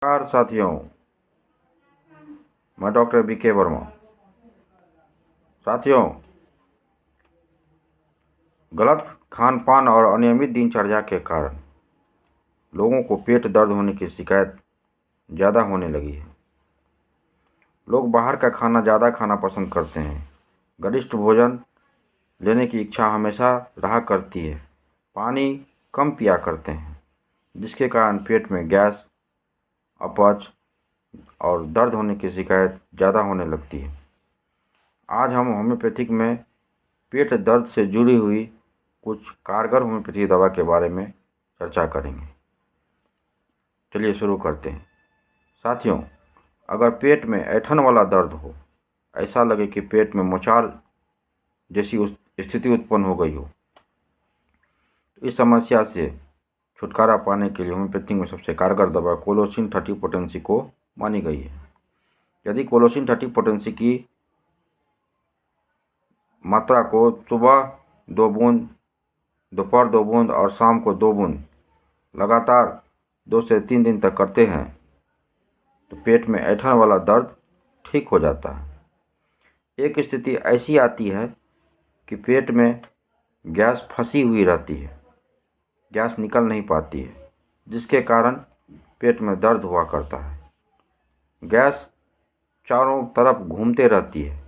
नमस्कार साथियों, मैं डॉक्टर BK वर्मा। साथियों, गलत खान पान और अनियमित दिनचर्या के कारण लोगों को पेट दर्द होने की शिकायत ज़्यादा होने लगी है। लोग बाहर का खाना ज़्यादा खाना पसंद करते हैं। गरिष्ठ भोजन लेने की इच्छा हमेशा रहा करती है। पानी कम पिया करते हैं, जिसके कारण पेट में गैस, अपच और दर्द होने की शिकायत ज़्यादा होने लगती है। आज हम होम्योपैथिक में पेट दर्द से जुड़ी हुई कुछ कारगर होम्योपैथी दवा के बारे में चर्चा करेंगे। चलिए शुरू करते हैं। साथियों, अगर पेट में ऐंठन वाला दर्द हो, ऐसा लगे कि पेट में मोचार जैसी स्थिति उत्पन्न हो गई हो, तो इस समस्या से छुटकारा पाने के लिए होम्योपैथिक में सबसे कारगर दवा कोलोसिन 30 पोटेंसी को मानी गई है। यदि कोलोसिन 30 पोटेंसी की मात्रा को सुबह 2 बूंद, दोपहर 2 बूंद और शाम को 2 बूंद लगातार 2 से 3 दिन तक करते हैं तो पेट में ऐंठन वाला दर्द ठीक हो जाता है। एक स्थिति ऐसी आती है कि पेट में गैस फंसी हुई रहती है, गैस निकल नहीं पाती है, जिसके कारण पेट में दर्द हुआ करता है। गैस चारों तरफ घूमते रहती है,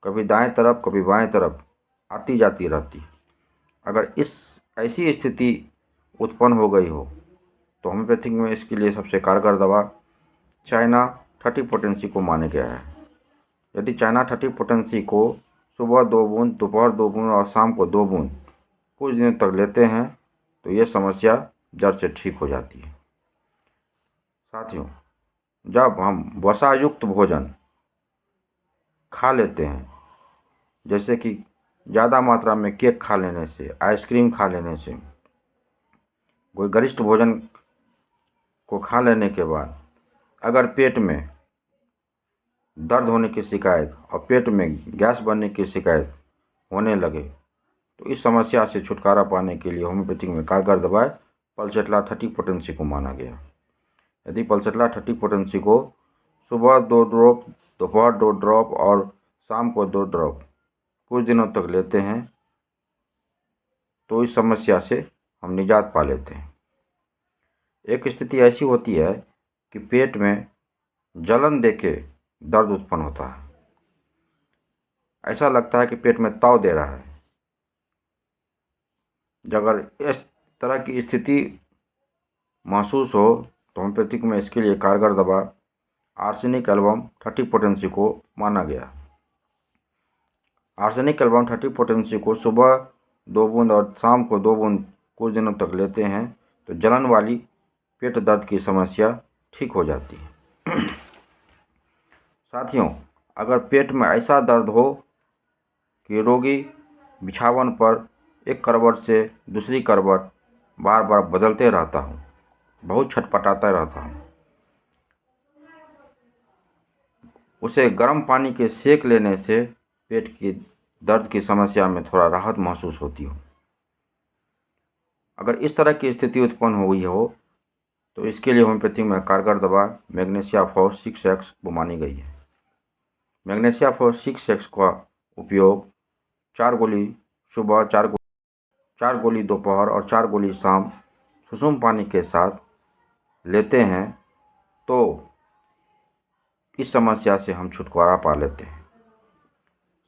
कभी दाएं तरफ कभी बाएं तरफ आती जाती रहती है। अगर ऐसी स्थिति उत्पन्न हो गई हो तो होम्योपैथिक में इसके लिए सबसे कारगर दवा चाइना 30 पोटेंसी को माना गया है। यदि चाइना 30 पोटेंसी को सुबह 2 बूंद, दोपहर 2 बूंद और शाम को 2 बूंद कुछ दिनों तक लेते हैं तो ये समस्या जड़ से ठीक हो जाती है। साथियों, जब हम वसायुक्त भोजन खा लेते हैं, जैसे कि ज़्यादा मात्रा में केक खा लेने से, आइसक्रीम खा लेने से, कोई गरिष्ठ भोजन को खा लेने के बाद अगर पेट में दर्द होने की शिकायत और पेट में गैस बनने की शिकायत होने लगे तो इस समस्या से छुटकारा पाने के लिए होम्योपैथिक में कारगर दवा पल्सेट्ला 30 पोटेंसी को माना गया। यदि पल्सेट्ला 30 पोटेंसी को सुबह 2 ड्रॉप, दोपहर 2 ड्रॉप और शाम को 2 ड्रॉप कुछ दिनों तक लेते हैं तो इस समस्या से हम निजात पा लेते हैं। एक स्थिति ऐसी होती है कि पेट में जलन देके दर्द उत्पन्न होता है। ऐसा लगता है कि पेट में ताव दे रहा है। अगर इस तरह की स्थिति महसूस हो तो होम्योपैथिक में इसके लिए कारगर दवा आर्सेनिक एल्बम 30 पोटेंसी को माना गया। आर्सेनिक एल्बम 30 पोटेंसी को सुबह 2 बूंद और शाम को 2 बूंद कुछ दिनों तक लेते हैं तो जलन वाली पेट दर्द की समस्या ठीक हो जाती है। साथियों, अगर पेट में ऐसा दर्द हो कि रोगी बिछावन पर एक करवट से दूसरी करवट बार बार बदलते रहता हूँ, बहुत छटपटाता रहता हूँ, उसे गर्म पानी के सेक लेने से पेट की दर्द की समस्या में थोड़ा राहत महसूस होती हो। अगर इस तरह की स्थिति उत्पन्न हो गई हो तो इसके लिए होम्योपैथी में कारगर दवा मैग्नीशिया फॉस 6X को मानी गई है। मैग्नीशिया फॉस 6X का उपयोग 4 गोली सुबह, 4 गोली दोपहर और 4 गोली शाम सुसुम पानी के साथ लेते हैं तो इस समस्या से हम छुटकारा पा लेते हैं।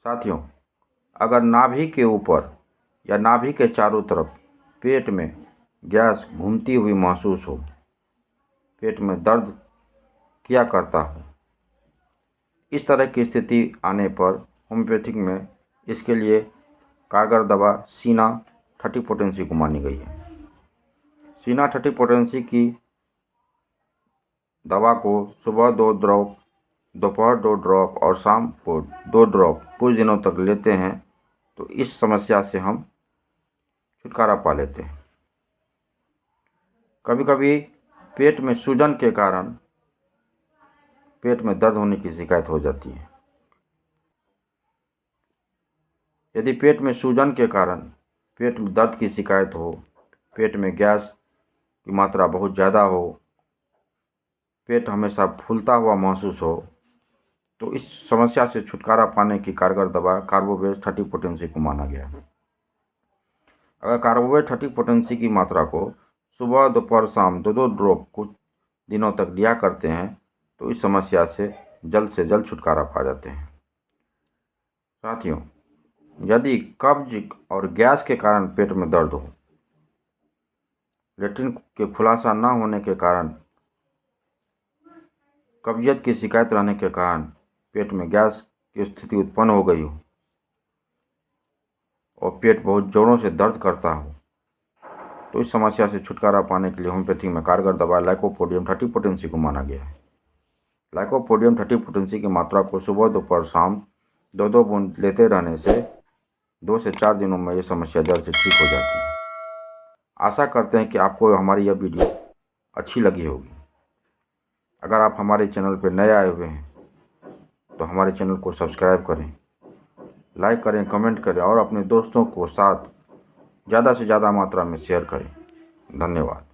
साथियों, अगर नाभि के ऊपर या नाभि के चारों तरफ पेट में गैस घूमती हुई महसूस हो, पेट में दर्द किया करता हो, इस तरह की स्थिति आने पर होम्योपैथिक में इसके लिए कारगर दवा सीना 30 पोटेंसी को मानी गई है। सीना 30 पोटेंसी की दवा को सुबह 2 ड्रॉप, दोपहर 2 ड्रॉप और शाम को 2 ड्रॉप कुछ दिनों तक लेते हैं तो इस समस्या से हम छुटकारा पा लेते हैं। कभी कभी पेट में सूजन के कारण पेट में दर्द होने की शिकायत हो जाती है। यदि पेट में सूजन के कारण पेट में दर्द की शिकायत हो, पेट में गैस की मात्रा बहुत ज़्यादा हो पेट हमेशा फूलता हुआ महसूस हो, तो इस समस्या से छुटकारा पाने की कारगर दवा कार्बोवेट 30 पोटेंसी को माना गया है। अगर कार्बोवेट 30 पोटेंसी की मात्रा को सुबह दोपहर शाम 2-2 ड्रॉप कुछ दिनों तक लिया करते हैं तो इस समस्या से जल्द छुटकारा पा जाते हैं। साथियों, यदि कब्ज और गैस के कारण पेट में दर्द हो, लेट्रिन के खुलासा न होने के कारण, कब्जियत की शिकायत रहने के कारण पेट में गैस की स्थिति उत्पन्न हो गई हो और पेट बहुत जोरों से दर्द करता हो, तो इस समस्या से छुटकारा पाने के लिए होम्योपैथी में कारगर दवा लाइकोपोडियम 30 पोटेंसी को माना गया है। लाइकोपोडियम 30 पोटेंसी की मात्रा को सुबह दोपहर शाम 2-2 बूंद लेते रहने से 2 से 4 दिनों में ये समस्या जड़ से ठीक हो जाती है। आशा करते हैं कि आपको हमारी यह वीडियो अच्छी लगी होगी। अगर आप हमारे चैनल पर नए आए हुए हैं तो हमारे चैनल को सब्सक्राइब करें, लाइक करें, कमेंट करें और अपने दोस्तों को साथ ज़्यादा से ज़्यादा मात्रा में शेयर करें। धन्यवाद।